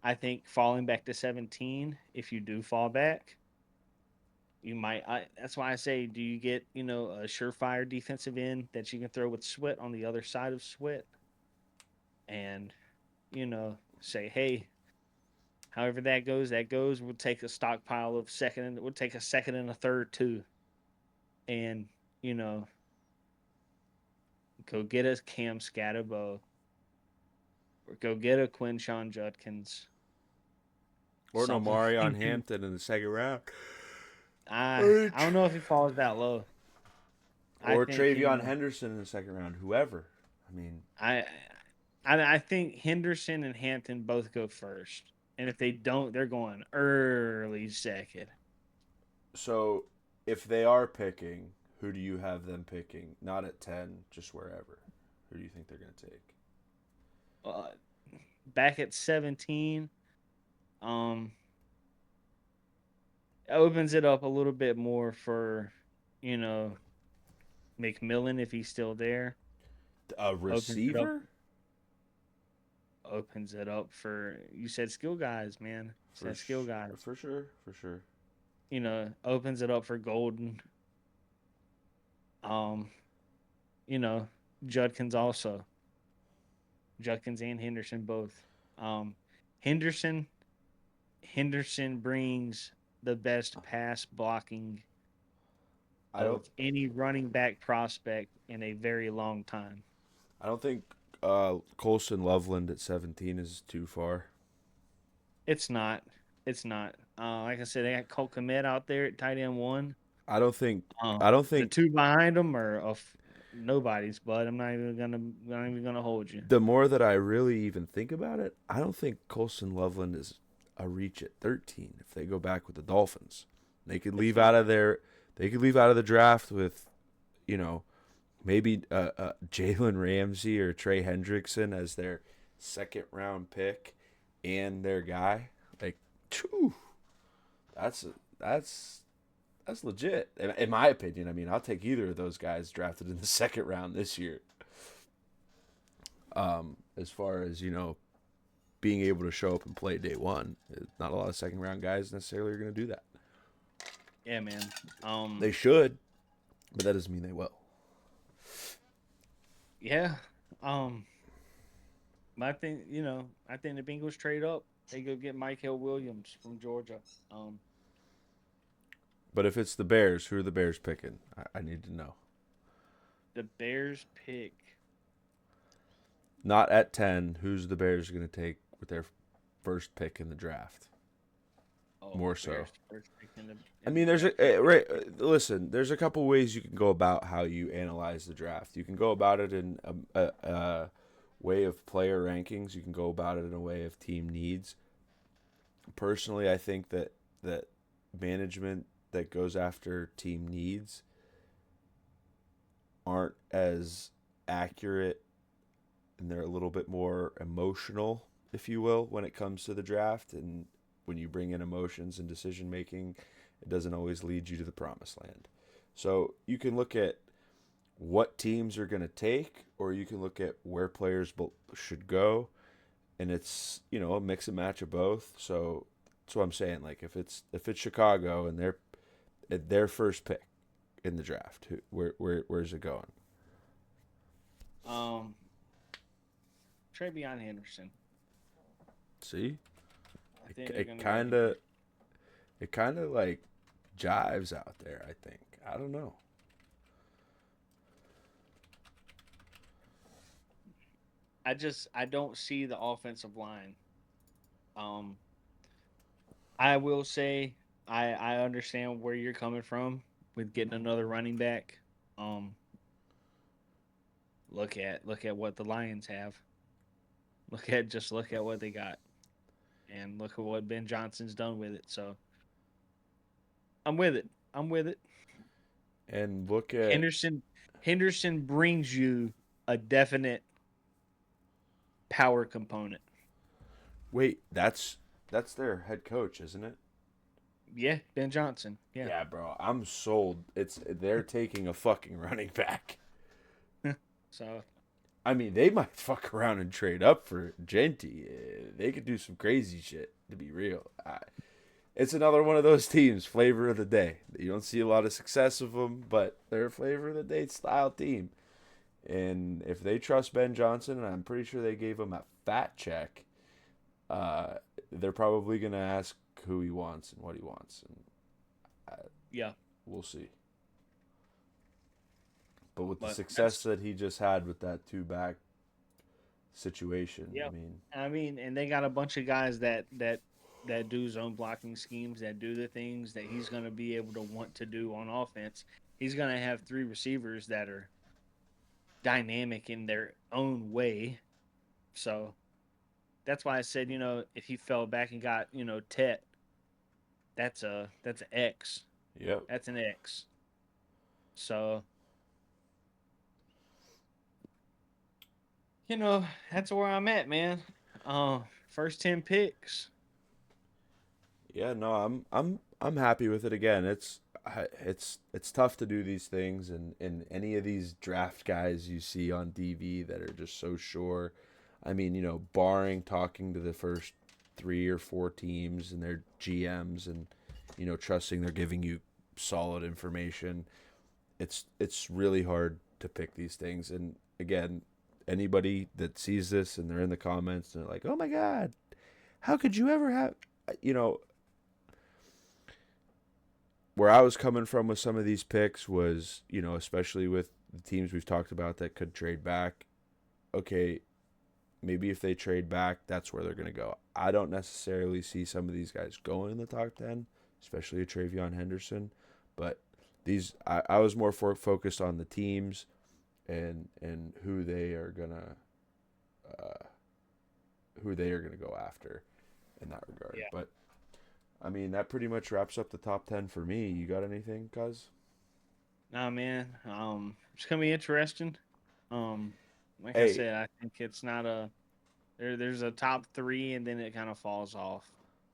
I think falling back to 17, if you do fall back, you might. That's why I say, do you get a surefire defensive end that you can throw with Sweat on the other side of Sweat, and say, hey, however that goes, that goes. We'll take a stockpile of second, and we'll take a second and a third too, and you know, go get a Cam Scatterbo or go get a Quinshawn Judkins, Or no something Marion like that. Hampton in the second round. I don't know if he falls that low. I Or think Travion Henderson in the second round. Whoever. I mean, I I think Henderson and Hampton both go first, and if they don't, they're going early second. so if they are picking, who do you have them picking? Not at 10, just wherever. Who do you think they're going to take? Uh, Back at 17, um, opens it up a little bit more for you know McMillan if he's still there. A Opens it up. receiver? Opens it up for you said skill guys, man. You For, said skill guys. for sure. For sure. Opens it up for Golden. Um, you know, Judkins also. Judkins and Henderson both. Um, Henderson Henderson brings the best pass blocking I don't of any running back prospect in a very long time. I don't think Colson Loveland at 17 is too far. It's not. It's not. Like I said, they got Cole Komet out there at tight end one. I don't think I don't The think two behind them are of nobody's, but I'm not even gonna hold you. the more that I really even think about it, I don't think Colson Loveland is a reach at 13 if they go back with the Dolphins. They could It's leave not. out of their they could leave out of the draft with, you know, maybe Jalen Ramsey or Trey Hendrickson as their second round pick and their guy. Like, phew, that's that's that's legit in my opinion. I mean, I'll take either of those guys drafted in the second round this year. As far as being able to show up and play day one, not a lot of second round guys necessarily are going to do that. Yeah, man. They should, but that doesn't mean they will. Yeah. Um. But I think the Bengals trade up. They go get Michael Williams from Georgia. Um. But if it's the Bears, who are the Bears picking? I need to know. The Bears pick. Not at 10. Who's the Bears going to take with their first pick in the draft? Oh, More the so. Bears first pick in I in mean, the there's draft. listen. There's a couple ways you can go about how you analyze the draft. You can go about it in a way of player rankings. You can go about it in a way of team needs. Personally, I think that management that goes after team needs aren't as accurate, and they're a little bit more emotional, if you will, when it comes to the draft. And when you bring in emotions and decision making, it doesn't always lead you to the promised land. So you can look at what teams are going to take, or you can look at where players should go, and it's a mix and match of both. So that's what I'm saying. Like if it's Chicago and they're at their first pick in the draft, where's it going? Um, Travion Henderson. See, I think they're it gonna go kind Henderson. of it kind of like jives out there. I think. I don't know. I don't see the offensive line. Um, I will say I understand where you're coming from with getting another running back. Um, look at what the Lions have. Look at what they got, and look at what Ben Johnson's done with it. So I'm with it. I'm with it. And look at Henderson brings you a definite power component. wait. That's their head coach, isn't it? Yeah, Ben Johnson. Yeah. Yeah, bro. I'm sold. It's they're taking a fucking running back. So I mean, they might fuck around and trade up for Genty. They could do some crazy shit. To be real, it's another one of those teams. Flavor of the day. You don't see a lot of success of them, but they're a flavor of the day style team. And if they trust Ben Johnson, and I'm pretty sure they gave him a fat check, uh, they're probably gonna ask who he wants and what he wants, and yeah, we'll see. But with the but success that's that he just had with that two back situation, yeah. I mean, I mean, and they got a bunch of guys that do zone blocking schemes, that do the things that he's going to be able to want to do on offense. He's going to have three receivers that are dynamic in their own way. So that's why I said, if he fell back and got, Tet, that's an X. yep. That's an X. So, that's where I'm at, man. First 10 picks. Yeah, no, I'm happy with it. Again, it's tough to do these things, and any of these draft guys you see on TV that are just so sure. I mean, barring talking to the first three or four teams and their GMs, and trusting they're giving you solid information. It's really hard to pick these things. And again, anybody that sees this and they're in the comments and they're like, "Oh my god, how could you ever have?" You know, where I was coming from with some of these picks was, especially with the teams we've talked about that could trade back. Okay, maybe if they trade back, that's where they're going to go. I don't necessarily see some of these guys going in the top 10, especially a Travion Henderson. But I was more focused on the teams and who they are gonna go after in that regard. Yeah. But I mean, that pretty much wraps up the top 10 for me. You got anything, cuz? Nah, man. It's gonna be interesting. Um, like I Hey, said, I think it's not a there's a top three, and then it kind of falls off.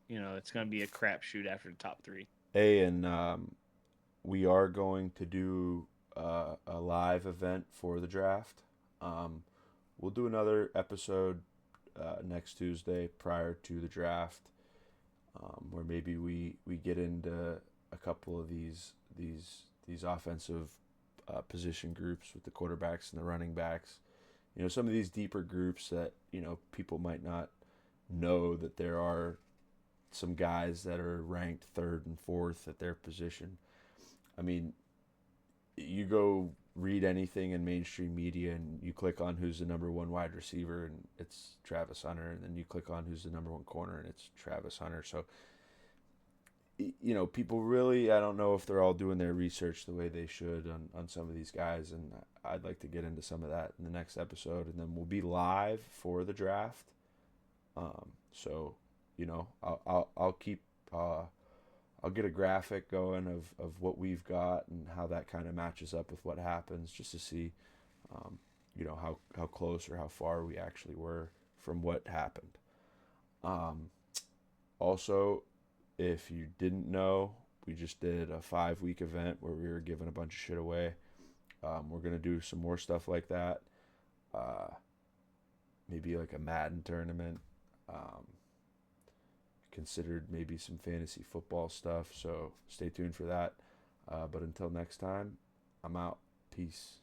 It's gonna be a crapshoot after the top three. and we are going to do a live event for the draft. Um, we'll do another episode next Tuesday prior to the draft, where maybe we get into a couple of these offensive position groups with the quarterbacks and the running backs. Some of these deeper groups that people might not know that there are some guys that are ranked third and fourth at their position. I mean, you go read anything in mainstream media and you click on who's the number one wide receiver and it's Travis Hunter, and then you click on who's the number one corner and it's Travis Hunter. So people really, I don't know if they're all doing their research the way they should on some of these guys, and I'd like to get into some of that in the next episode, and then we'll be live for the draft. So I'll keep I'll get a graphic going of what we've got and how that kind of matches up with what happens, just to see how close or how far we actually were from what happened. Um, Also, if you didn't know, we just did a 5 week event where we were giving a bunch of shit away. We're gonna do some more stuff like that. Uh, Maybe like a Madden tournament. Um, Considered maybe some fantasy football stuff. So stay tuned for that. But until next time, I'm out. Peace.